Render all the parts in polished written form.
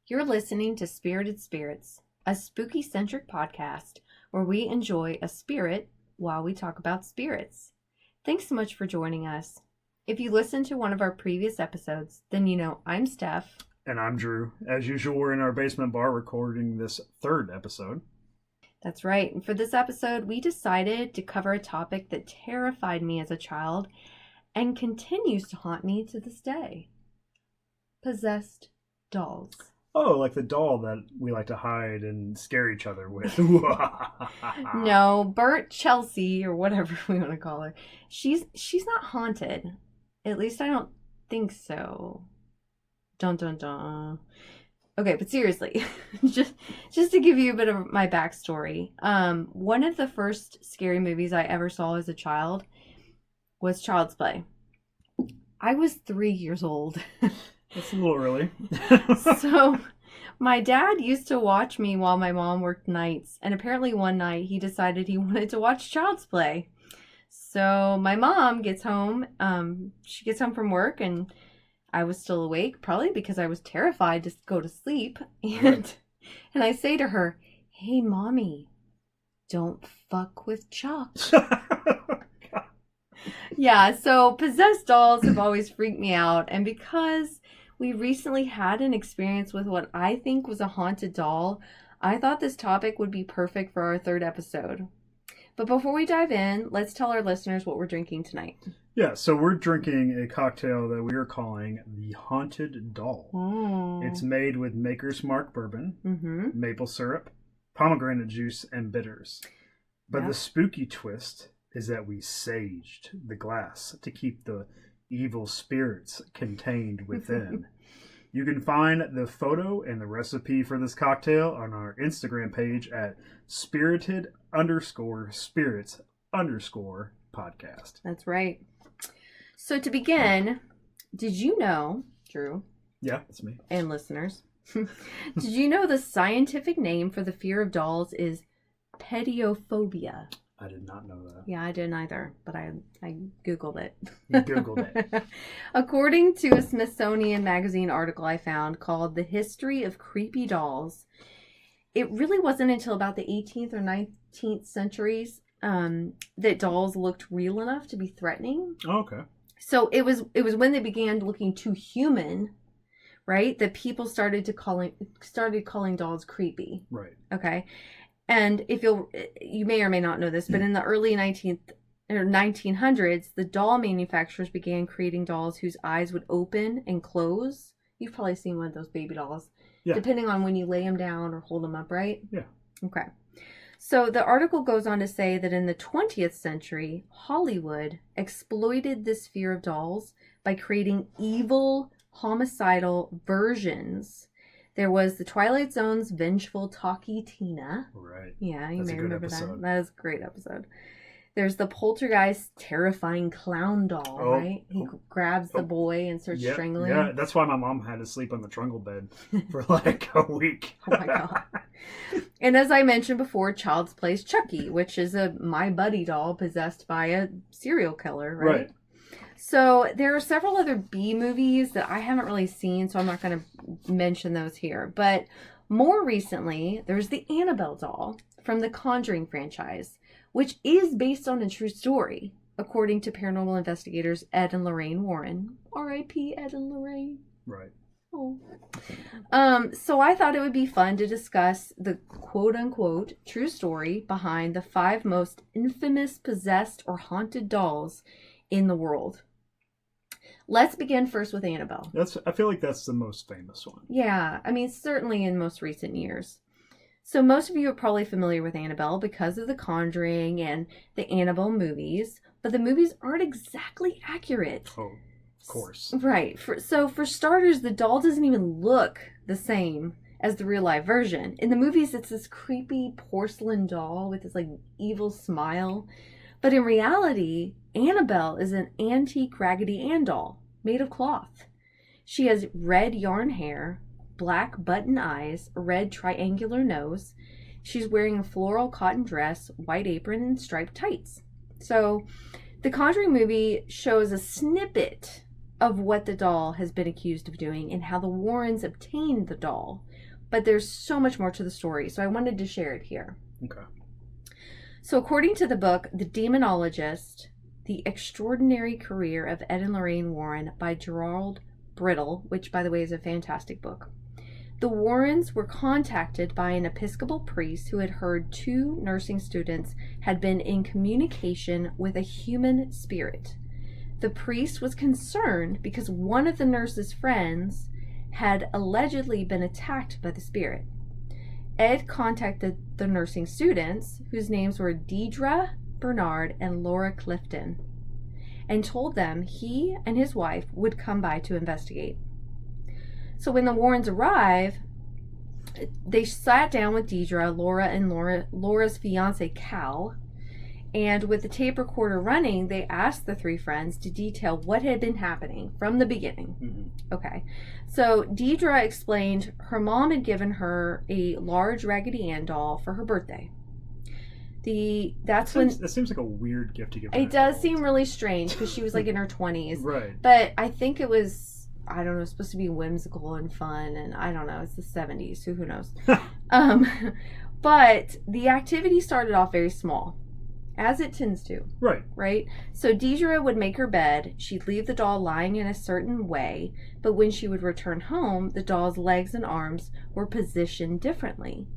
You're listening to Spirited Spirits, a spooky-centric podcast where we enjoy a spirit while we talk about spirits. Thanks so much for joining us. If you listened to one of our previous episodes, then you know I'm Steph. And I'm Drew. As usual, we're in our basement bar recording this third episode. That's right. And for this episode, we decided to cover a topic that terrified me as a child and continues to haunt me to this day. Possessed dolls. Oh, like the doll that we like to hide and scare each other with. No, Bert Chelsea, or whatever we want to call her, she's not haunted. At least I don't think so. Dun dun dun. Okay, but seriously, just to give you a bit of my backstory, one of the first scary movies I ever saw as a child was Child's Play. I was 3 years old. That's a little early. So my dad used to watch me while my mom worked nights, and apparently one night he decided he wanted to watch Child's Play. So my mom gets home, she gets home from work, and I was still awake, probably because I was terrified to go to sleep. And I say to her, "Hey, Mommy, don't fuck with Chuck." Yeah, so possessed dolls have always freaked me out. And because we recently had an experience with what I think was a haunted doll, I thought this topic would be perfect for our third episode. But before we dive in, let's tell our listeners what we're drinking tonight. Yeah, so we're drinking a cocktail that we are calling the Haunted Doll. Oh. It's made with Maker's Mark bourbon, maple syrup, pomegranate juice, and bitters. But the spooky twist is that we saged the glass to keep the evil spirits contained within. You can find the photo and the recipe for this cocktail on our Instagram page at spirited_spirits_podcast. That's right. So to begin, did you know, Drew? Yeah, that's me. And listeners, did you know the scientific name for the fear of dolls is pediophobia? I did not know that. Yeah, I didn't either, but I Googled it. You Googled it. According to a Smithsonian Magazine article I found called The History of Creepy Dolls, it really wasn't until about the 18th or 19th centuries that dolls looked real enough to be threatening. Oh, okay. So it was when they began looking too human, right, that people started calling dolls creepy. Right. Okay. And if you may or may not know this, but in the early 1900s, the doll manufacturers began creating dolls whose eyes would open and close. You've probably seen one of those baby dolls, depending on when you lay them down or hold them up, right? Yeah. Okay. So the article goes on to say that in the 20th century, Hollywood exploited this fear of dolls by creating evil, homicidal versions. There was the Twilight Zone's vengeful Talkie Tina. Right. Yeah, you may remember episode. that. That is a great episode. There's the Poltergeist terrifying clown doll, right? He grabs the boy and starts strangling. Yeah, that's why my mom had to sleep on the trundle bed for like a week. Oh my God. And as I mentioned before, Child's Play's Chucky, which is a My Buddy doll possessed by a serial killer, right? So there are several other B movies that I haven't really seen, so I'm not going to mention those here. But more recently, there's the Annabelle doll from the Conjuring franchise, which is based on a true story, according to paranormal investigators Ed and Lorraine Warren. R.I.P. Ed and Lorraine. Right. Oh. So I thought it would be fun to discuss the quote-unquote true story behind the 5 most infamous possessed or haunted dolls in the world. Let's begin first with Annabelle. I feel like that's the most famous one. Yeah, I mean, certainly in most recent years. So most of you are probably familiar with Annabelle because of The Conjuring and the Annabelle movies, but the movies aren't exactly accurate. Oh, of course. Right. So for starters, the doll doesn't even look the same as the real life version. In the movies, it's this creepy porcelain doll with this like evil smile. But in reality, Annabelle is an antique Raggedy Ann doll made of cloth. She has red yarn hair, black button eyes, a red triangular nose. She's wearing a floral cotton dress, white apron, and striped tights. So the Conjuring movie shows a snippet of what the doll has been accused of doing and how the Warrens obtained the doll. But there's so much more to the story, so I wanted to share it here. Okay. So according to the book, The Demonologist, The Extraordinary Career of Ed and Lorraine Warren by Gerald Brittle, which, by the way, is a fantastic book. The Warrens were contacted by an Episcopal priest who had heard 2 nursing students had been in communication with a human spirit. The priest was concerned because one of the nurse's friends had allegedly been attacked by the spirit. Ed contacted the nursing students, whose names were Deidre Bernard and Laura Clifton, and told them he and his wife would come by to investigate. So when the Warrens arrived, they sat down with Deidre, Laura, and Laura's fiance, Cal, and with the tape recorder running, they asked the 3 friends to detail what had been happening from the beginning. Mm-hmm. Okay. So Deidre explained her mom had given her a large Raggedy Ann doll for her birthday. That seems like a weird gift to give. It does seem really strange because she was like in her 20s. Right. But I think it was, I don't know, supposed to be whimsical and fun, and I don't know, it's the 70s, so who knows. But the activity started off very small, as it tends to. Right. Right? So Deidre would make her bed, she'd leave the doll lying in a certain way, but when she would return home, the doll's legs and arms were positioned differently.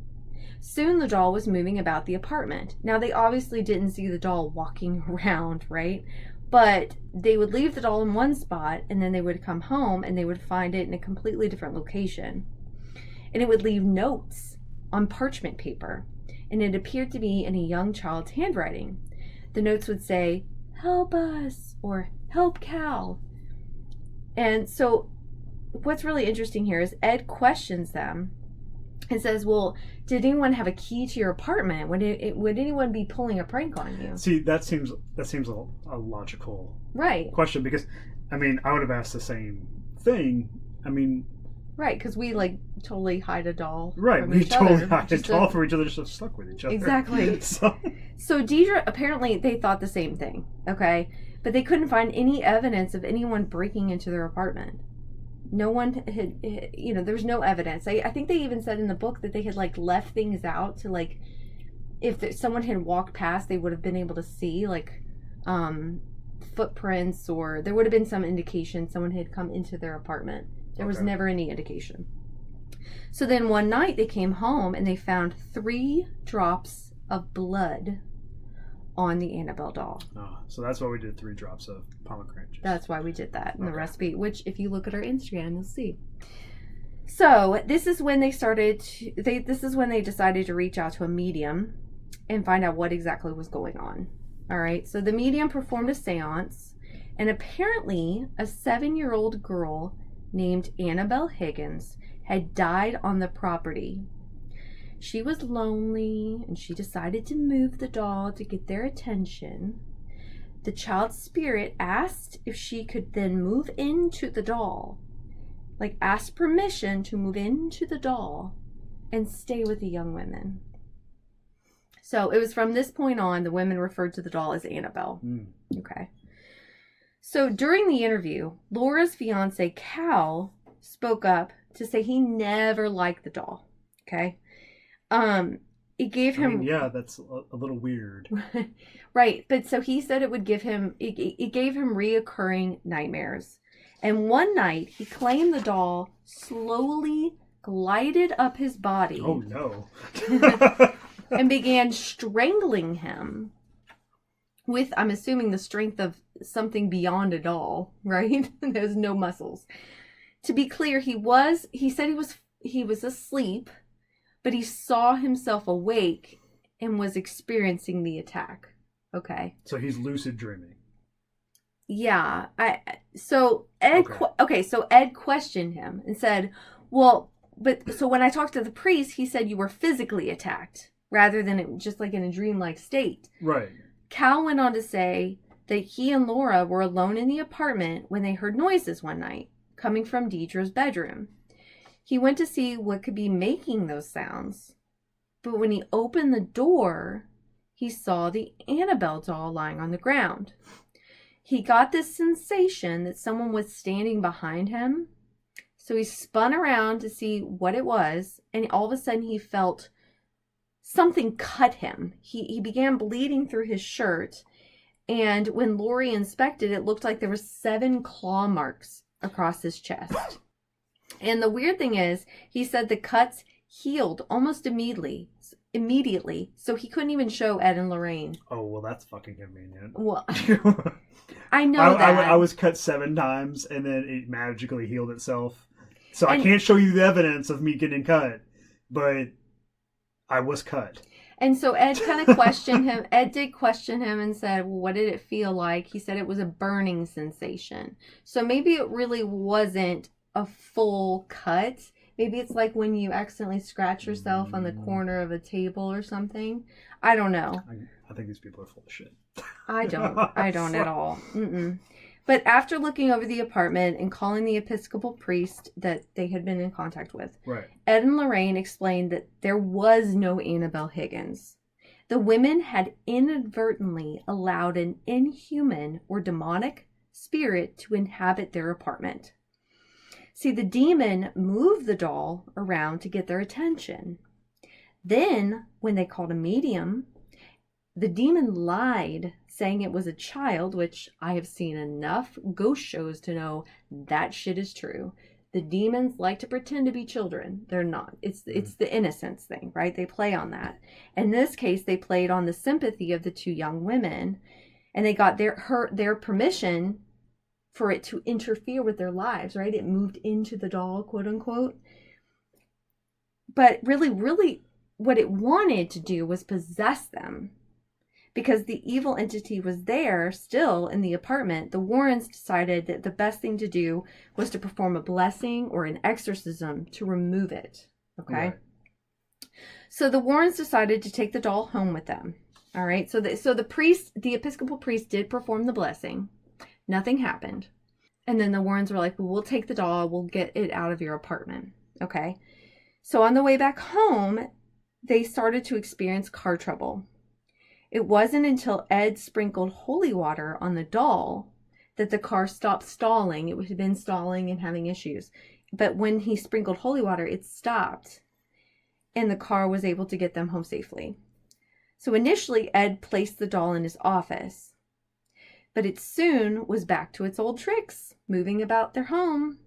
Soon the doll was moving about the apartment. Now they obviously didn't see the doll walking around, right? But they would leave the doll in one spot, and then they would come home and they would find it in a completely different location. And it would leave notes on parchment paper, and it appeared to be in a young child's handwriting. The notes would say, "Help us," or "Help Cal." And so what's really interesting here is Ed questions them and says, well, did anyone have a key to your apartment? Would anyone be pulling a prank on you? See, that seems a logical question, because, I mean, I would have asked the same thing. I mean... Right, because we, like, totally hide a doll we totally hide a doll from each other, just stuck with each other. Exactly. So Deidre, apparently, they thought the same thing, okay? But they couldn't find any evidence of anyone breaking into their apartment. No one had, there's no evidence. I think they even said in the book that they had, like, left things out to, like, if someone had walked past, they would have been able to see, like, footprints, or there would have been some indication someone had come into their apartment. There was never any indication. So then one night they came home and they found 3 drops of blood on the Annabelle doll. Oh, so that's why we did 3 drops of pomegranate juice. That's why we did that in the recipe, which if you look at our Instagram, you'll see. So this is when they decided to reach out to a medium and find out what exactly was going on. All right. So the medium performed a seance, and apparently a 7-year-old girl named Annabelle Higgins had died on the property. She was lonely, and she decided to move the doll to get their attention. The child's spirit asked if she could then move into the doll, like ask permission to move into the doll and stay with the young women. So it was from this point on, the women referred to the doll as Annabelle. Okay. So during the interview, Laura's fiance, Cal, spoke up to say he never liked the doll. Okay. It gave him... that's a little weird. Right. But so he said it would give him... It gave him reoccurring nightmares. And one night, he claimed the doll slowly glided up his body. Oh, no. And began strangling him with, I'm assuming, the strength of something beyond a doll, right? There's no muscles. To be clear, he said he was asleep, but he saw himself awake and was experiencing the attack. Okay. So he's lucid dreaming. Yeah. So Ed questioned him and said, well, but so when I talked to the priest, he said you were physically attacked rather than it just like in a dreamlike state. Right. Cal went on to say that he and Laura were alone in the apartment when they heard noises one night coming from Deidre's bedroom. He went to see what could be making those sounds, but when he opened the door, he saw the Annabelle doll lying on the ground. he got this sensation that someone was standing behind him. So he spun around to see what it was, and all of a sudden he felt something cut him. He began bleeding through his shirt, and when Lori inspected, it looked like there were 7 claw marks across his chest. And the weird thing is, he said the cuts healed almost immediately, so he couldn't even show Ed and Lorraine. Oh, well, that's fucking convenient. Well, I know that. I was cut 7 times, and then it magically healed itself. So I can't show you the evidence of me getting cut, but I was cut. And so Ed kind of questioned him. Ed did question him and said, well, what did it feel like? He said it was a burning sensation. So maybe it really wasn't a full cut. Maybe it's like when you accidentally scratch yourself on the corner of a table or something. I don't know. I think these people are full of shit. I don't at all. Mm-mm. But after looking over the apartment and calling the Episcopal priest that they had been in contact with, right, Ed and Lorraine explained that there was no Annabelle Higgins. The women had inadvertently allowed an inhuman or demonic spirit to inhabit their apartment. See, the demon moved the doll around to get their attention. Then, when they called a medium, the demon lied, saying it was a child, which I have seen enough ghost shows to know that shit is true. The demons like to pretend to be children. They're not. It's the innocence thing, right? They play on that. In this case, they played on the sympathy of the 2 young women, and they got their permission for it to interfere with their lives, right? It moved into the doll, quote unquote. But really, what it wanted to do was possess them. Because the evil entity was there still in the apartment, the Warrens decided that the best thing to do was to perform a blessing or an exorcism to remove it. Okay? Right. So the Warrens decided to take the doll home with them. All right? So the Episcopal priest did perform the blessing. Nothing happened. And then the Warrens were like, well, we'll take the doll. We'll get it out of your apartment. Okay? So on the way back home, they started to experience car trouble. It wasn't until Ed sprinkled holy water on the doll that the car stopped stalling. It had been stalling and having issues. But when he sprinkled holy water, it stopped. And the car was able to get them home safely. So initially, Ed placed the doll in his office. But it soon was back to its old tricks, moving about their home.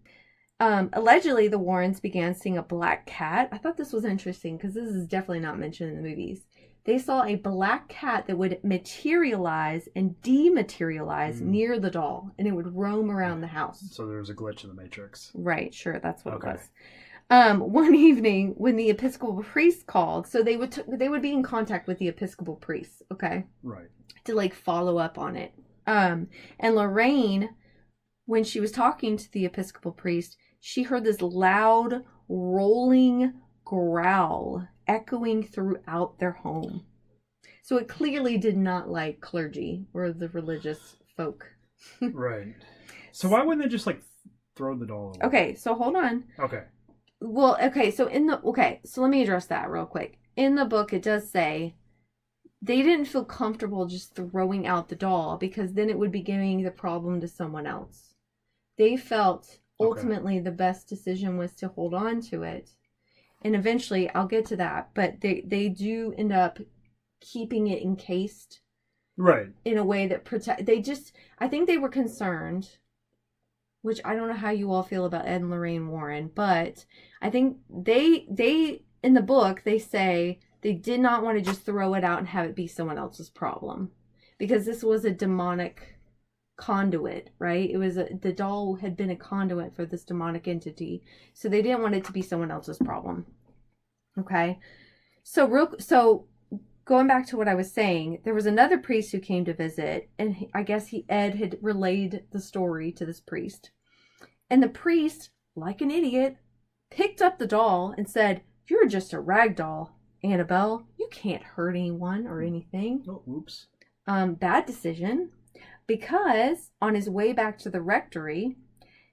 Allegedly, the Warrens began seeing a black cat. I thought this was interesting because this is definitely not mentioned in the movies. They saw a black cat that would materialize and dematerialize near the doll, and it would roam around the house. So there was a glitch in the Matrix. Right, sure, that's what it was. One evening, when the Episcopal priest called, so they would be in contact with the Episcopal priest, okay? Right. To, follow up on it. And Lorraine, when she was talking to the Episcopal priest, she heard this loud, rolling growl echoing throughout their home. So it clearly did not like clergy or the religious folk. Right. So why wouldn't they just throw the doll away? Okay, so hold on. Okay. Well, so let me address that real quick. In the book, it does say they didn't feel comfortable just throwing out the doll because then it would be giving the problem to someone else. They felt ultimately the best decision was to hold on to it. And eventually, I'll get to that, but they do end up keeping it encased. Right. In a way that I think they were concerned, which I don't know how you all feel about Ed and Lorraine Warren, but I think they in the book, they say they did not want to just throw it out and have it be someone else's problem. Because this was a demonic conduit, right? It was the doll had been a conduit for this demonic entity, so they didn't want it to be someone else's problem. Okay, so going back to what I was saying, there was another priest who came to visit, and I guess Ed had relayed the story to this priest, and the priest, like an idiot, picked up the doll and said, "You're just a rag doll, Annabelle. You can't hurt anyone or anything." Oh, oops. Bad decision. Because on his way back to the rectory,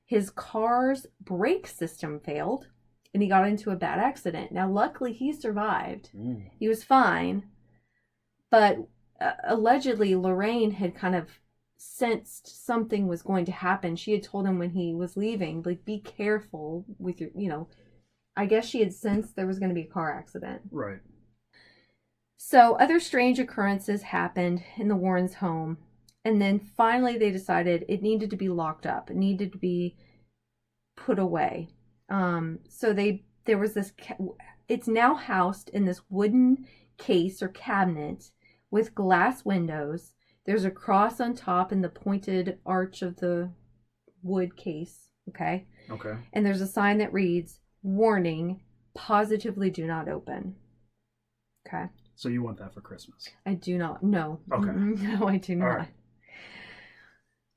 his car's brake system failed and he got into a bad accident. Now, luckily, he survived. He was fine. But allegedly, Lorraine had kind of sensed something was going to happen. She had told him when he was leaving, like, be careful with your, I guess she had sensed there was going to be a car accident. Right. So other strange occurrences happened in the Warrens' home. And then finally they decided it needed to be locked up. It needed to be put away. So there was this, it's now housed in this wooden case or cabinet with glass windows. There's a cross on top in the pointed arch of the wood case. Okay. Okay. And there's a sign that reads, "Warning, positively do not open." Okay. So you want that for Christmas? I do not. No. Okay. No, I do not. All right.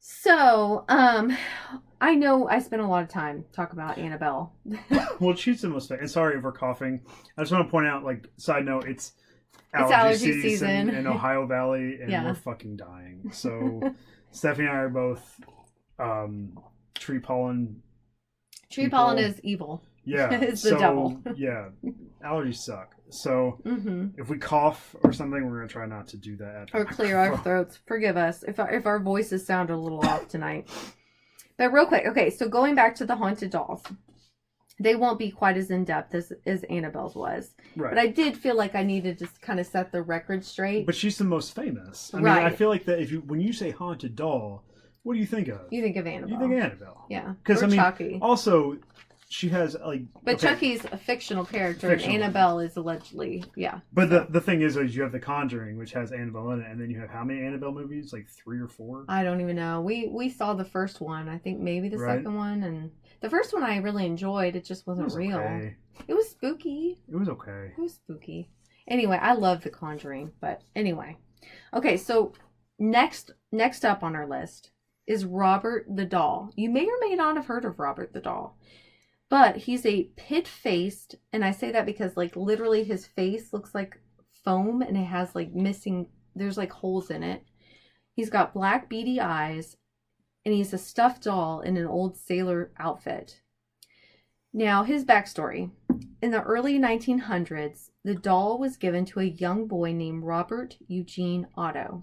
So, I know I spent a lot of time talking about Annabelle. Well, she's the most. And sorry if we're coughing. I just want to point out, like, side note, it's allergy season in Ohio Valley, and yeah. we're fucking dying. So, Stephanie and I are both tree pollen. Tree pollen is evil. Yeah, it's the devil. Yeah, allergies suck. So if we cough or something, we're gonna try not to do that. Or clear our throats. Forgive us if our voices sound a little off tonight. But real quick, okay. So going back to the haunted dolls, they won't be quite as in depth as Annabelle's was. Right. But I did feel like I needed to kind of set the record straight. But she's the most famous. I mean, right. I feel like that when you say haunted doll, what do you think of? You think of Annabelle. You think of Annabelle. Yeah. Because Chucky. Also, she has like. But okay, Chucky's a fictional character, and Annabelle is allegedly, yeah. But the thing is you have The Conjuring, which has Annabelle in it, and then you have how many Annabelle movies? Like 3 or 4? I don't even know. We saw the first one. I think maybe the second one, and the first one I really enjoyed. It just wasn't real. Okay. It was spooky. It was okay. It was spooky. Anyway, I love The Conjuring, but anyway, okay. So next up on our list is Robert the Doll. You may or may not have heard of Robert the Doll. But he's a pit-faced, and I say that because, like, literally his face looks like foam, and it has, like, there's, like, holes in it. He's got black beady eyes, and he's a stuffed doll in an old sailor outfit. Now, his backstory. In the early 1900s, the doll was given to a young boy named Robert Eugene Otto.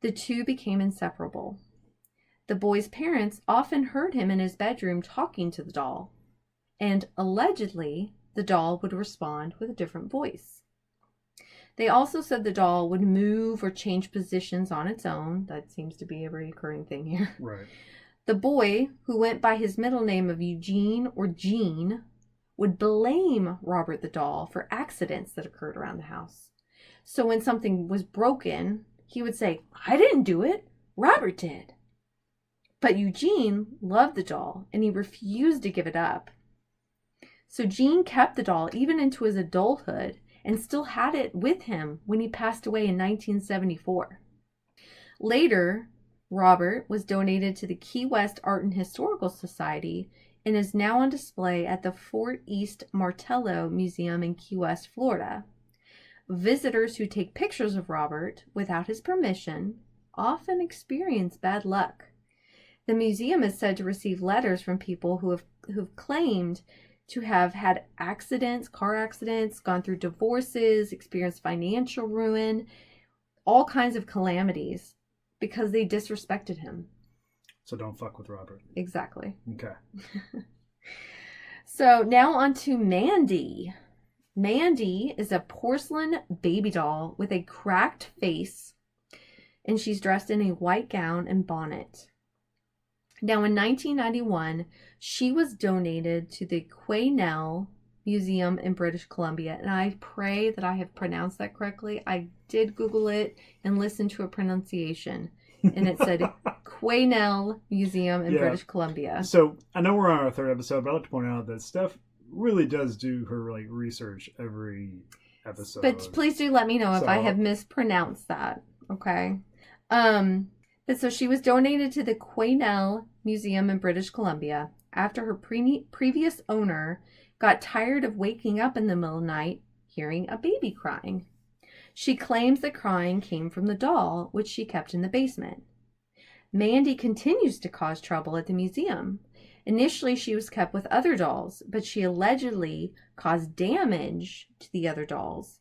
The two became inseparable. The boy's parents often heard him in his bedroom talking to the doll. And allegedly, the doll would respond with a different voice. They also said the doll would move or change positions on its own. That seems to be a recurring thing here. Right. The boy, who went by his middle name of Eugene or Gene, would blame Robert the doll for accidents that occurred around the house. So when something was broken, he would say, "I didn't do it. Robert did." But Eugene loved the doll, and he refused to give it up. So Gene kept the doll even into his adulthood and still had it with him when he passed away in 1974. Later, Robert was donated to the Key West Art and Historical Society and is now on display at the Fort East Martello Museum in Key West, Florida. Visitors who take pictures of Robert without his permission often experience bad luck. The museum is said to receive letters from people who've claimed to have had accidents, car accidents, gone through divorces, experienced financial ruin, all kinds of calamities because they disrespected him. So don't fuck with Robert. Exactly. Okay. So now on to Mandy. Mandy is a porcelain baby doll with a cracked face, and she's dressed in a white gown and bonnet. Now, in 1991, she was donated to the Quesnel Museum in British Columbia, and I pray that I have pronounced that correctly. I did Google it and listen to a pronunciation, and it said Quesnel Museum in British Columbia. So, I know we're on our 3rd episode, but I'd like to point out that Steph really does do her, like, research every episode. But please do let me know if I have mispronounced that, okay? But so she was donated to the Quesnel Museum in British Columbia after her previous owner got tired of waking up in the middle of the night hearing a baby crying. She claims the crying came from the doll, which she kept in the basement. Mandy continues to cause trouble at the museum. Initially, she was kept with other dolls, but she allegedly caused damage to the other dolls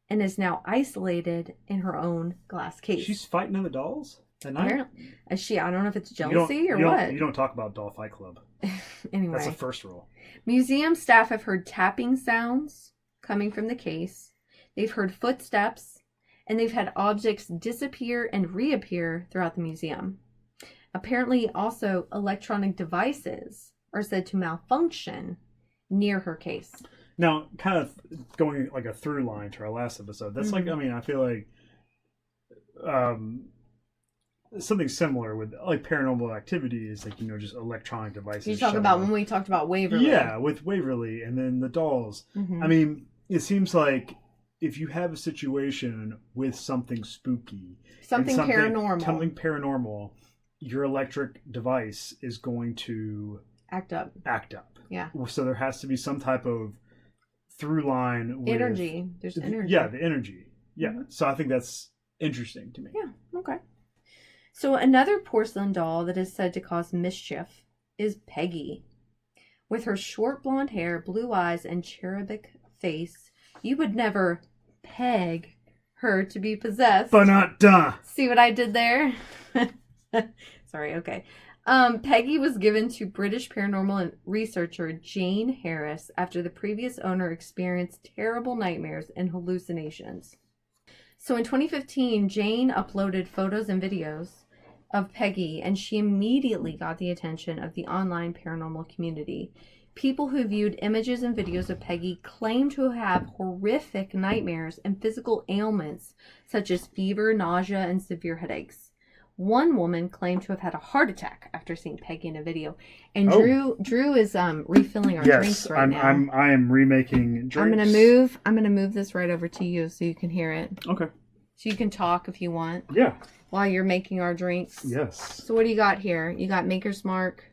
and is now isolated in her own glass case. She's fighting other dolls? At night? I don't know if it's jealousy or what. You don't talk about Doll Fight Club. Anyway. That's the first rule. Museum staff have heard tapping sounds coming from the case. They've heard footsteps. And they've had objects disappear and reappear throughout the museum. Apparently, also, electronic devices are said to malfunction near her case. Now, kind of going like a through line to our last episode, that's like, I mean, I feel like something similar with like paranormal activity is like, just electronic devices. You talk about when we talked about Waverly. Yeah, with Waverly and then the dolls. I mean, it seems like if you have a situation with something spooky, something paranormal, your electric device is going to act up. Yeah. So there has to be some type of through line with energy. There's energy. Yeah, the energy. Yeah. So I think that's interesting to me. Yeah. Okay. So another porcelain doll that is said to cause mischief is Peggy. With her short blonde hair, blue eyes, and cherubic face, you would never peg her to be possessed. But not duh. See what I did there? Sorry, okay. Peggy was given to British paranormal researcher Jane Harris after the previous owner experienced terrible nightmares and hallucinations. So in 2015, Jane uploaded photos and videos of Peggy, and she immediately got the attention of the online paranormal community. People who viewed images and videos of Peggy claim to have horrific nightmares and physical ailments such as fever, nausea, and severe headaches. One woman claimed to have had a heart attack after seeing Peggy in a video. And Drew is refilling our drinks right now. I am remaking drinks. I'm gonna move this right over to you so you can hear it. Okay. So you can talk if you want. Yeah. While you're making our drinks. Yes. So what do you got here? You got Maker's Mark.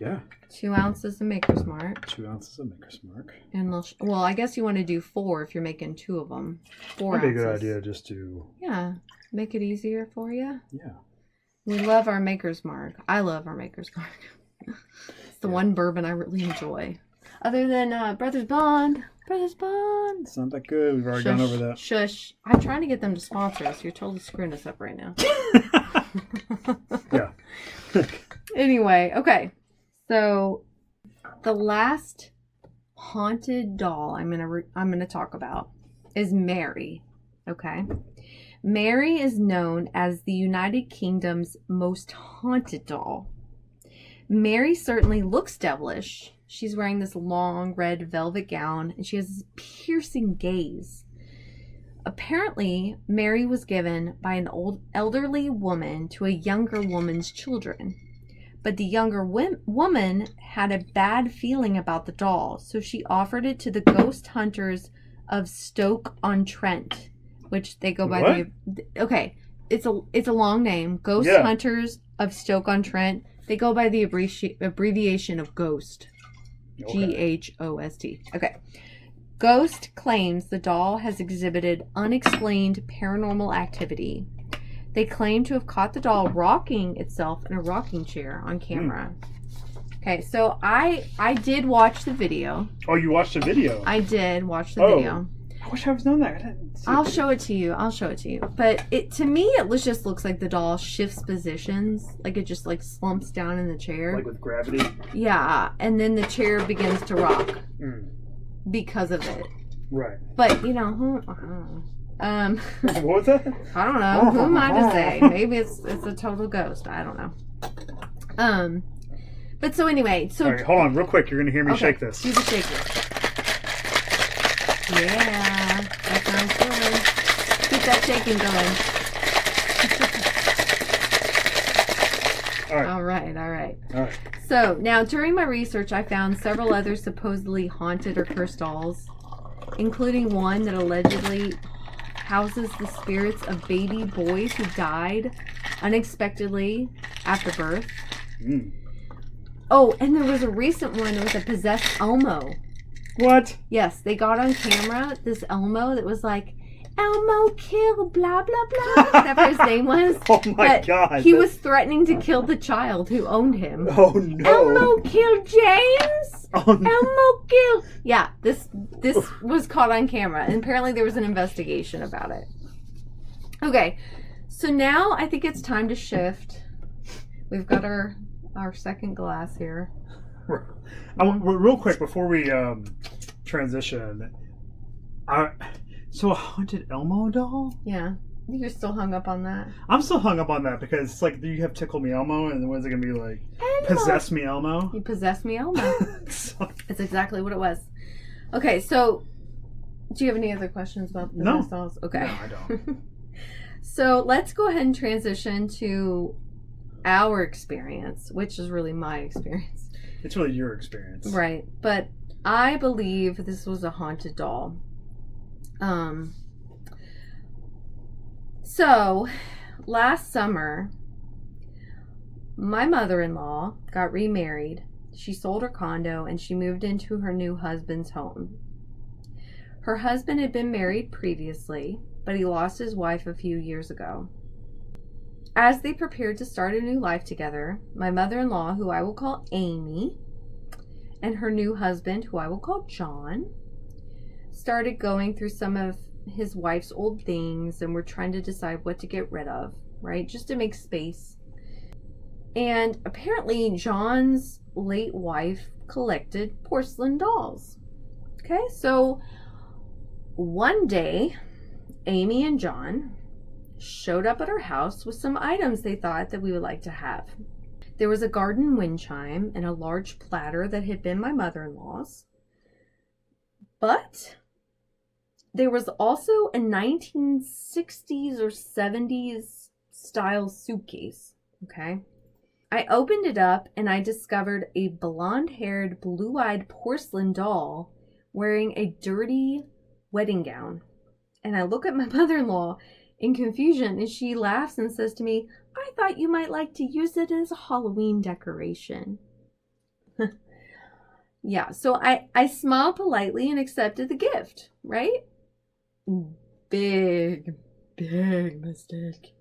Yeah. 2 ounces of Maker's Mark. 2 ounces of Maker's Mark. And well, I guess you want to do 4 if you're making 2 of them. 4 ounces. That'd be a good idea just to... Yeah. Make it easier for you. Yeah. We love our Maker's Mark. I love our Maker's Mark. It's the one bourbon I really enjoy. Other than Brothers Bond. Brothers Bond. It's not that good. We've already gone over that. Shush. I'm trying to get them to sponsor us. You're totally screwing us up right now. Yeah. Anyway, okay. So, the last haunted doll I'm gonna talk about is Mary. Okay, Mary is known as the United Kingdom's most haunted doll. Mary certainly looks devilish. She's wearing this long red velvet gown, and she has this piercing gaze. Apparently, Mary was given by an elderly woman to a younger woman's children. But the younger woman had a bad feeling about the doll, so she offered it to the ghost hunters of Stoke-on-Trent, which they go by okay, it's a long name. Ghost Hunters of Stoke-on-Trent. They go by the abbreviation of Ghost. Ghost. Okay. Ghost claims the doll has exhibited unexplained paranormal activity. They claim to have caught the doll rocking itself in a rocking chair on camera. Okay, so I did watch the video. Oh, you watched the video? I did watch the video. I wish I was known that. I'll show it to you. But to me, it just looks like the doll shifts positions. Like it just like slumps down in the chair. Like with gravity? Yeah, and then the chair begins to rock because of it. Right. But, I don't know. What was that? I don't know. Who am I to say? Maybe it's a total ghost. I don't know. But so anyway, all right, hold on, real quick. You're gonna hear me shake this. Do the shaker. Yeah, that sounds good. Keep that shaking going. All right. So now, during my research, I found several other supposedly haunted or cursed dolls, including one that allegedly houses the spirits of baby boys who died unexpectedly after birth. Oh, and there was a recent one with a possessed Elmo. What? Yes, they got on camera this Elmo that was like, Elmo kill blah blah blah, whatever his name was. Oh my God. He was threatening to kill the child who owned him. Oh no. Elmo kill James? Oh no. Elmo kill. Yeah, this was caught on camera, and apparently there was an investigation about it. Okay, So now I think it's time to shift. We've got our second glass here. Real quick before we transition, so a haunted Elmo doll? Yeah. You're still hung up on that? I'm still hung up on that because it's like, you have Tickle Me Elmo, and when's it going to be like Elmo. Possess Me Elmo? You Possess Me Elmo. That's exactly what it was. Okay, so do you have any other questions about the possessed dolls? Okay. No, I don't. So let's go ahead and transition to our experience, which is really my experience. It's really your experience. Right. But I believe this was a haunted doll. So last summer, my mother-in-law got remarried. She sold her condo and she moved into her new husband's home. Her husband had been married previously, but he lost his wife a few years ago. As they prepared to start a new life together, my mother-in-law, who I will call Amy, and her new husband, who I will call John, started going through some of his wife's old things, and were trying to decide what to get rid of, right? Just to make space. And apparently John's late wife collected porcelain dolls. Okay, so one day, Amy and John showed up at our house with some items they thought that we would like to have. There was a garden wind chime and a large platter that had been my mother-in-law's. But there was also a 1960s or 70s style suitcase, okay? I opened it up and I discovered a blonde-haired, blue-eyed porcelain doll wearing a dirty wedding gown. And I look at my mother-in-law in confusion, and she laughs and says to me, "I thought you might like to use it as a Halloween decoration." Yeah, so I smiled politely and accepted the gift, right? Big mistake.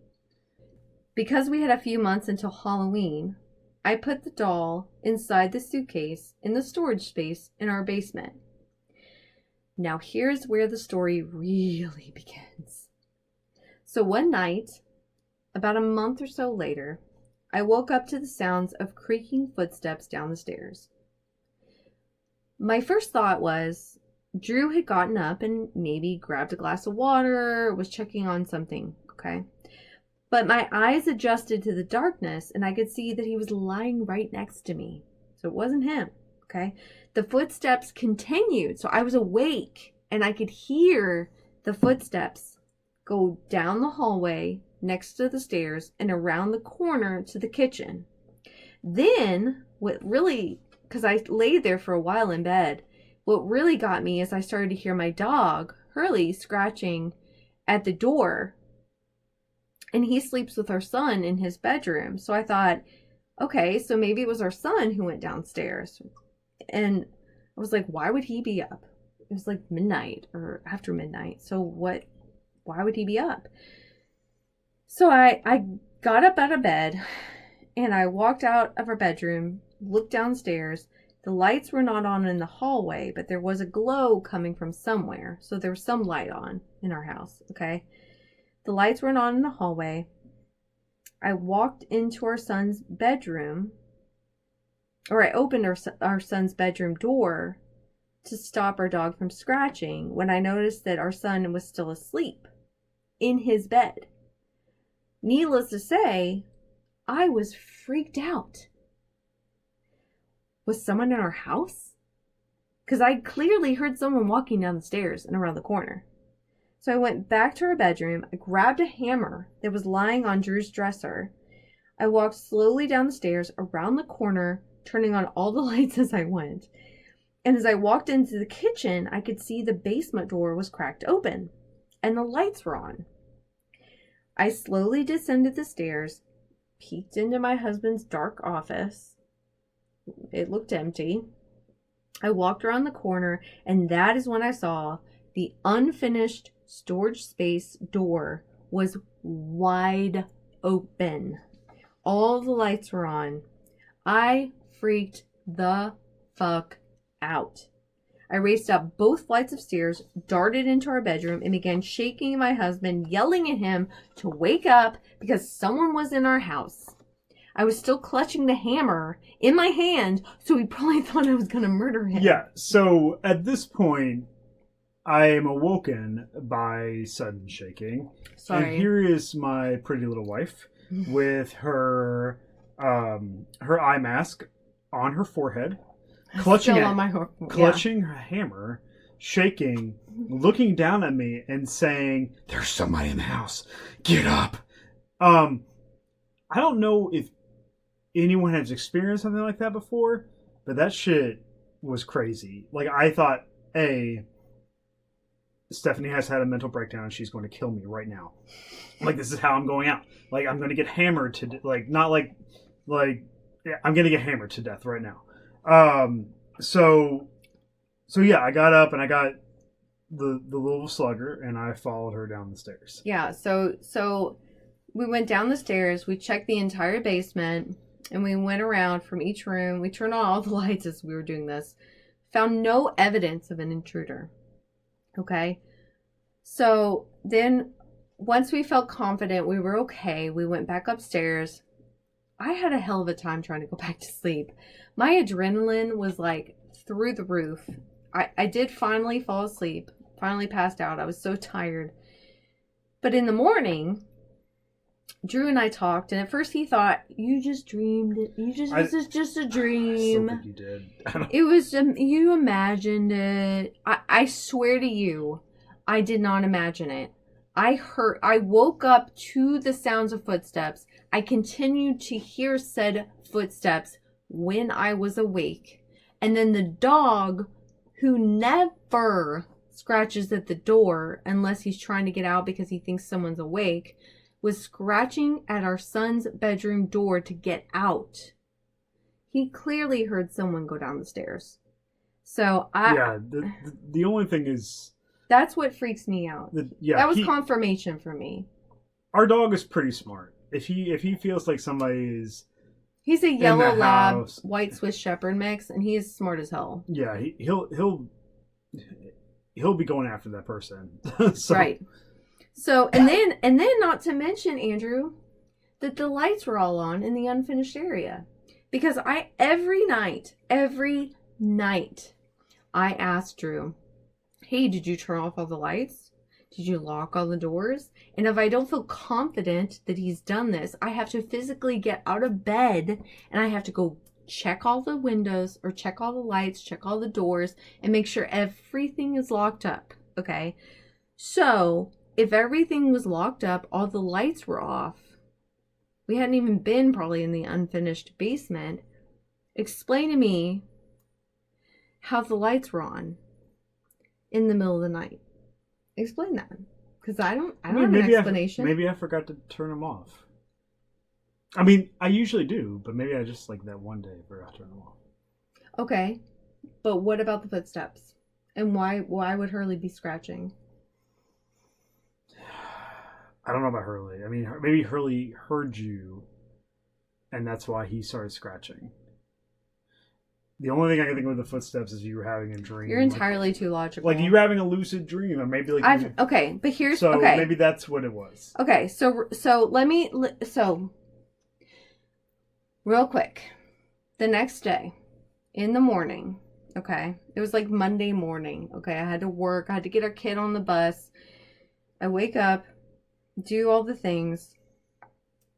Because we had a few months until Halloween, I put the doll inside the suitcase in the storage space in our basement. Now here's where the story really begins. So one night, about a month or so later, I woke up to the sounds of creaking footsteps down the stairs. My first thought was Drew had gotten up and maybe grabbed a glass of water, was checking on something, okay? But my eyes adjusted to the darkness and I could see that he was lying right next to me. So it wasn't him, okay? The footsteps continued, so I was awake and I could hear the footsteps go down the hallway next to the stairs and around the corner to the kitchen. Then, because I laid there for a while in bed, what really got me is I started to hear my dog, Hurley, scratching at the door. And he sleeps with our son in his bedroom. So I thought, okay, so maybe it was our son who went downstairs. And I was like, why would he be up? It was like midnight or after midnight. So why would he be up? So I got up out of bed and I walked out of our bedroom, looked downstairs. The lights were not on in the hallway, but there was a glow coming from somewhere. So there was some light on in our house, okay? The lights weren't on in the hallway. I walked into our son's bedroom, or I opened our son's bedroom door to stop our dog from scratching when I noticed that our son was still asleep in his bed. Needless to say, I was freaked out. Was someone in our house? Because I clearly heard someone walking down the stairs and around the corner. So I went back to our bedroom, I grabbed a hammer that was lying on Drew's dresser. I walked slowly down the stairs, around the corner, turning on all the lights as I went. And as I walked into the kitchen, I could see the basement door was cracked open, and the lights were on. I slowly descended the stairs, peeked into my husband's dark office. It looked empty. I walked around the corner, and that is when I saw the unfinished storage space door was wide open. All the lights were on. I freaked the fuck out. I raced up both flights of stairs, darted into our bedroom, and began shaking my husband, yelling at him to wake up because someone was in our house. I was still clutching the hammer in my hand, so he probably thought I was going to murder him. Yeah, so at this point, I am awoken by sudden shaking. Sorry. And here is my pretty little wife with her eye mask on her forehead, clutching her hammer, shaking, looking down at me and saying, "There's somebody in the house. Get up." I don't know if anyone has experienced something like that before, but that shit was crazy. Like, I thought, Stephanie has had a mental breakdown and she's going to kill me right now. Like, this is how I'm going out. Like, I'm going to get hammered to, I'm going to get hammered to death right now. So yeah, I got up and I got the little slugger and I followed her down the stairs. Yeah, so we went down the stairs, we checked the entire basement, and we went around from each room. We turned on all the lights as we were doing this. Found no evidence of an intruder. Okay? So then, once we felt confident we were okay, we went back upstairs. I had a hell of a time trying to go back to sleep. My adrenaline was like through the roof. I did finally fall asleep. Finally passed out. I was so tired. But in the morning, Drew and I talked, and at first he thought, you just dreamed it. This is just a dream. I still think you did. It was, you imagined it. I swear to you, I did not imagine it. I woke up to the sounds of footsteps. I continued to hear said footsteps when I was awake. And then the dog, who never scratches at the door unless he's trying to get out because he thinks someone's awake, was scratching at our son's bedroom door to get out. He clearly heard someone go down the stairs. So the only thing is, that's what freaks me out. That was confirmation for me. Our dog is pretty smart. If he feels like somebody is, he's a yellow lab, white Swiss Shepherd mix, and he is smart as hell. Yeah, he'll be going after that person. Right. So and then not to mention, Andrew, that the lights were all on in the unfinished area, because every night I asked Drew, hey, did you turn off all the lights? Did you lock all the doors? And if I don't feel confident that he's done this, I have to physically get out of bed and I have to go check all the windows or check all the lights, check all the doors, and make sure everything is locked up. Okay? So if everything was locked up, all the lights were off, we hadn't even been probably in the unfinished basement. Explain to me how the lights were on in the middle of the night. Explain that, because I don't have an explanation. Maybe I forgot to turn them off. I mean, I usually do, but maybe I just, like, that one day forgot to turn them off. Okay, but what about the footsteps? And why would Hurley be scratching? I don't know about Hurley. I mean, maybe Hurley heard you, and that's why he started scratching. The only thing I can think of with the footsteps is you were having a dream. You're entirely too logical. Like you were having a lucid dream, or maybe like but here's okay. Maybe that's what it was. Okay, so real quick, the next day, in the morning, okay, it was like Monday morning. Okay, I had to work. I had to get our kid on the bus. I wake up, do all the things.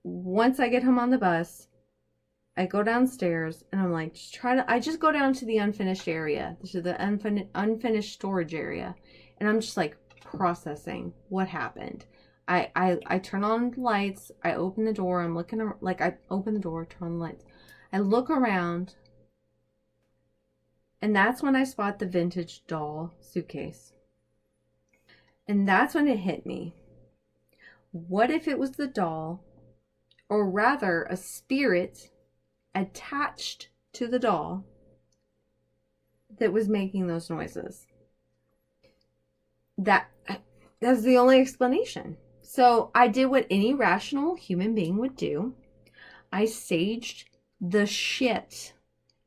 Once I get home on the bus, I go downstairs and I'm like, I just go down to the unfinished area, to the unfinished storage area. And I'm just like processing what happened. I turn on the lights. I open the door. I open the door, turn on the lights. I look around. And that's when I spot the vintage doll suitcase. And that's when it hit me. What if it was the doll, or rather a spirit attached to the doll that was making those noises? That's the only explanation. So I did what any rational human being would do. I saged the shit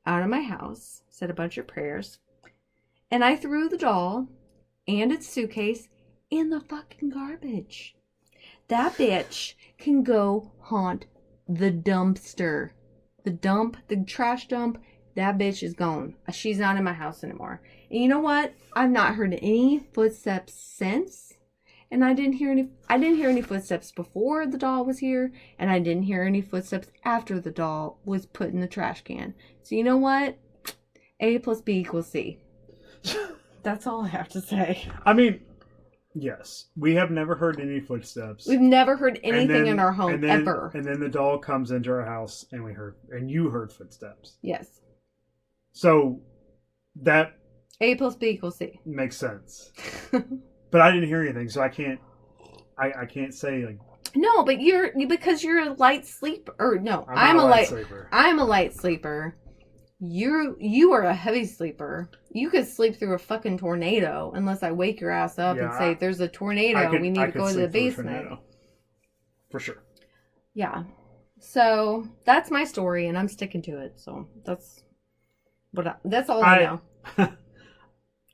out of my house, said a bunch of prayers, And I threw the doll and its suitcase in the fucking garbage. That bitch can go haunt the dumpster. The trash dump, that bitch is gone. She's not in my house anymore. And you know what? I've not heard any footsteps since. And I didn't hear any footsteps before the doll was here, and I didn't hear any footsteps after the doll was put in the trash can. So you know what? A plus B equals C. That's all I have to say. I mean, yes, we have never heard any footsteps. We've never heard anything in our home ever. And then the doll comes into our house, and you heard footsteps. Yes. So that A plus B equals C makes sense. But I didn't hear anything, so I can't say like. No, but because you're a light sleeper. Or no, I'm a light sleeper. I'm a light sleeper. You are a heavy sleeper. You could sleep through a fucking tornado unless I wake your ass up and say there's a tornado. We need to go to the basement. For sure. Yeah. So that's my story, and I'm sticking to it. So that's all I know.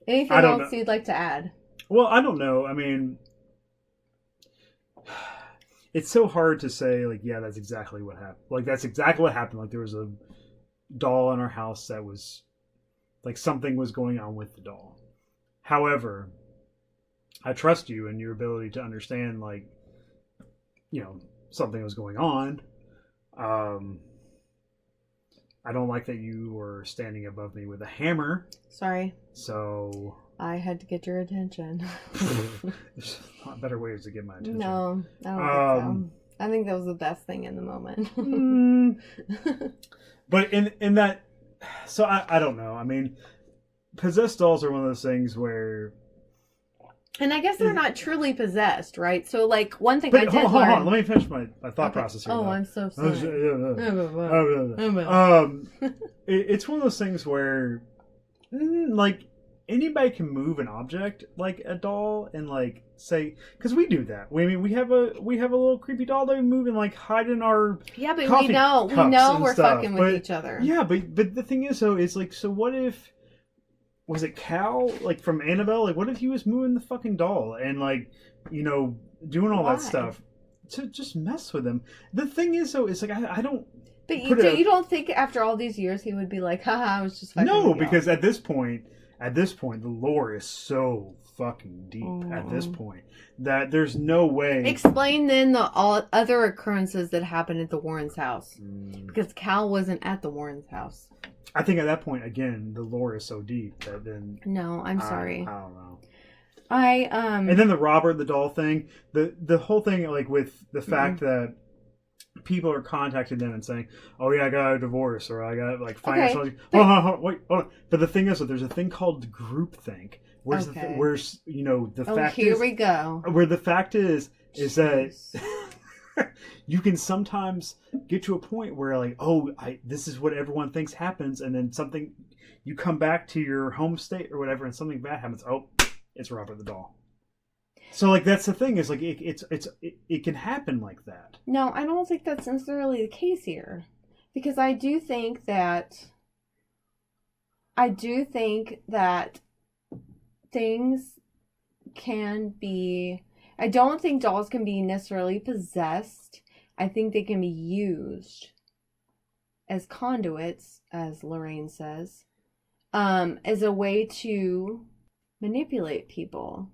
Anything else you'd like to add? Well, I don't know. I mean, it's so hard to say, like, yeah, that's exactly what happened. Like, that's exactly what happened. Like, there was a doll in our house that was, like, something was going on with the doll. However, I trust you and your ability to understand, like, you know, something was going on. I don't like that you were standing above me with a hammer. Sorry. So I had to get your attention. There's not better ways to get my attention. No, I don't think so. I think that was the best thing in the moment. But in that, so I don't know. I mean, possessed dolls are one of those things where, and I guess they're not truly possessed, right? So, like, one thing hold on. Let me finish my thought process here. Oh, I'm so sorry. It's one of those things where, like, anybody can move an object like a doll and, like, say, because we do that. We have a little creepy doll that we move and, like, hide in our but we know we're fucking with each other. Yeah, but the thing is, though, is like, so what if? Was it Cal, like, from Annabelle? Like, what if he was moving the fucking doll and, like, you know, doing all that stuff to just mess with him? The thing is, though, it's like, I don't... But you don't think after all these years he would be like, haha, I was just fucking with No, because at this point, the lore is so fucking deep at this point that there's no way... Explain, then, all other occurrences that happened at the Warrens' house. Because Cal wasn't at the Warrens' house. I think at that point, again, the lore is so deep that then... No, I'm sorry. I don't know. And then the Robert the doll thing, the whole thing, like, with the fact that people are contacting them and saying, oh yeah, I got a divorce, or I got, like, financial... Okay, hold on. But the thing is that there's a thing called groupthink. Where's you know, the fact is... here we go. Where the fact is that... you can sometimes get to a point where, like, this is what everyone thinks happens, and then you come back to your home state or whatever, and something bad happens. Oh, it's Robert the doll. So, like, that's the thing, is, like, it can happen like that. No, I don't think that's necessarily the case here, because I do think that things can be... I don't think dolls can be necessarily possessed. I think they can be used as conduits, as Lorraine says, as a way to manipulate people.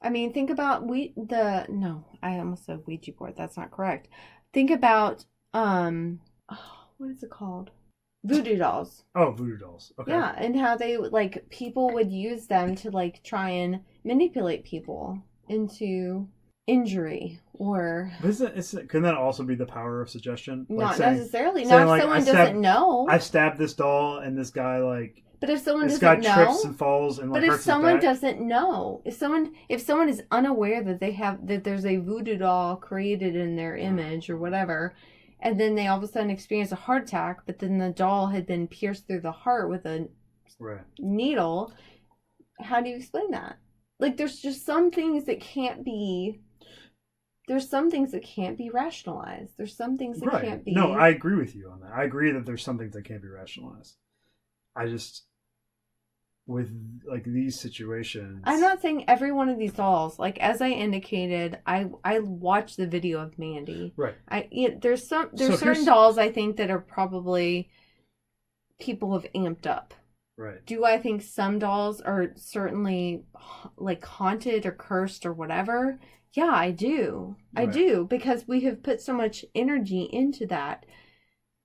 I mean, think about I almost said Ouija board. That's not correct. Think about, what is it called? Voodoo dolls. Oh, voodoo dolls. Okay. Yeah, and how they, like, people would use them to, like, try and manipulate people into injury, or can that also be the power of suggestion? Not necessarily. Not if like, someone doesn't know. I stabbed this doll, and this guy, like... But if someone doesn't know... This guy trips and falls and, like, but if someone his back. Doesn't know... If someone is unaware that there's a voodoo doll created in their image or whatever, and then they all of a sudden experience a heart attack, but then the doll had been pierced through the heart with a needle, how do you explain that? Like, there's just some things that can't be... There's some things that can't be rationalized. There's some things that can't be... No, I agree with you on that. I agree that there's some things that can't be rationalized. with like these situations. I'm not saying every one of these dolls. Like as I indicated, I watched the video of Mandy. Right. There's certain dolls I think that are probably people have amped up. Right. Do I think some dolls are certainly like haunted or cursed or whatever? Yeah, I do. I do, because we have put so much energy into that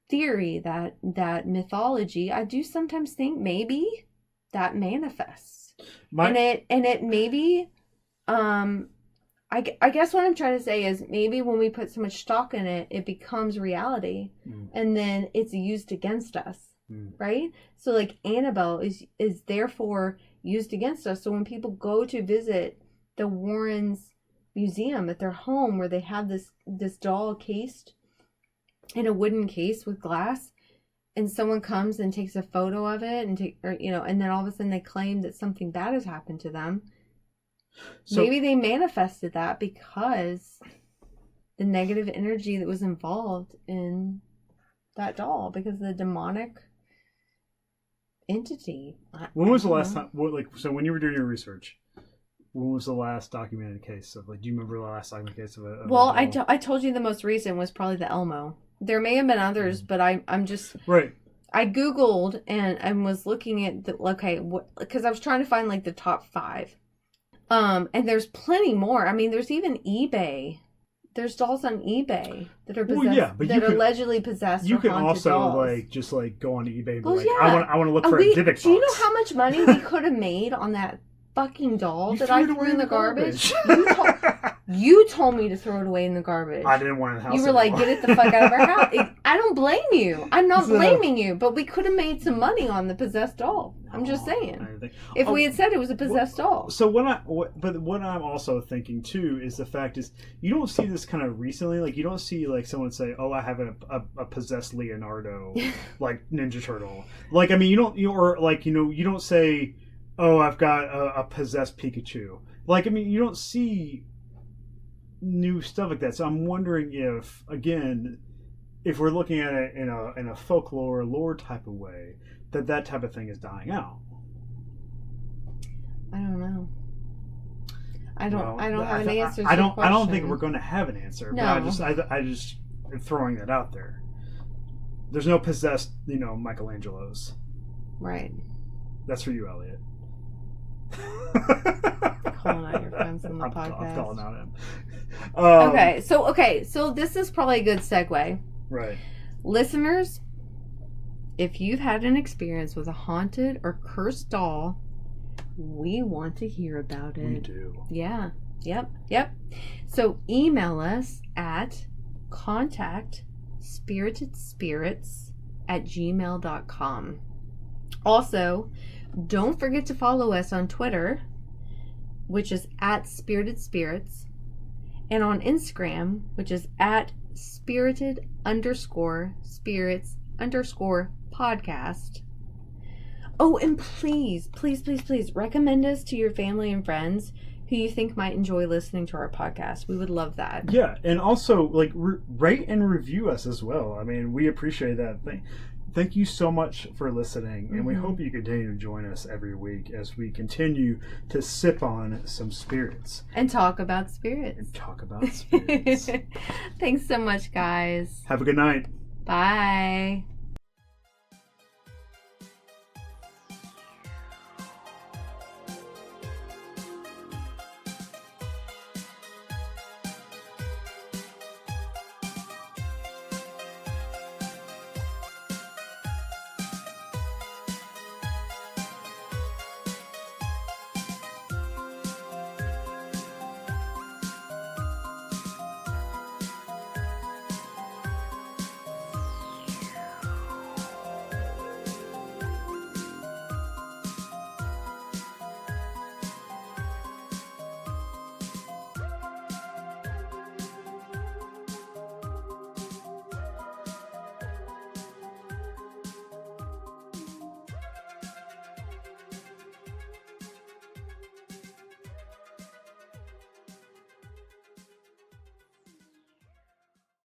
theory, that mythology. I do sometimes think maybe that manifests. And it maybe I guess what I'm trying to say is maybe when we put so much stock in it, it becomes reality, and then it's used against us. Right? So like Annabelle is therefore used against us. So when people go to visit the Warrens museum at their home, where they have this doll cased in a wooden case with glass, and someone comes and takes a photo of it and then all of a sudden they claim that something bad has happened to them. So maybe they manifested that because the negative energy that was involved in that doll, because of the demonic entity. When was the last time? So when you were doing your research, when was the last documented case of, like, do you remember the last documented case of a well, I told you the most recent was probably the Elmo. There may have been others, but I'm just right. I Googled and was looking at because I was trying to find like the top 5. And there's plenty more. I mean, there's even eBay. There's dolls on eBay that are possessed, that are allegedly possessed. You can also dolls. just go on eBay and be I want to look for a Dybbuk box. Do you know how much money we could have made on that fucking doll that I threw in the garbage? You told me to throw it away in the garbage. I didn't want it in the house. You were like, get it the fuck out of our house. I don't blame you. I'm not blaming you, but we could have made some money on the possessed doll. I'm just saying. If we had said it was a possessed doll. So what I'm also thinking too is the fact is, you don't see this kind of recently. Like, you don't see like someone say, "Oh, I have a possessed Leonardo, like Ninja Turtle." Like, I mean, you don't say, "Oh, I've got a possessed Pikachu." Like, I mean, you don't see new stuff like that. So I'm wondering if we're looking at it in a folklore lore type of way, that type of thing is dying out. I don't know. I don't have an answer. I don't think we're going to have an answer. No. But I just am throwing that out there. There's no possessed, Michelangelos. Right. That's for you, Elliot. Calling out your friends on the podcast. I'm calling out him. So this is probably a good segue. Right. Listeners, if you've had an experience with a haunted or cursed doll, we want to hear about it. We do. Yeah. Yep. So email us at contactspiritedspirits@gmail.com. Also, don't forget to follow us on Twitter, which is @spiritedspirits, and on Instagram, which is @spirited_spirits_podcast. Oh, and please recommend us to your family and friends who you think might enjoy listening to our podcast. We would love that. Yeah, and also rate and review us as well. I mean, we appreciate that. Thank you so much for listening, and we hope you continue to join us every week as we continue to sip on some spirits. And talk about spirits. Thanks so much, guys. Have a good night. Bye.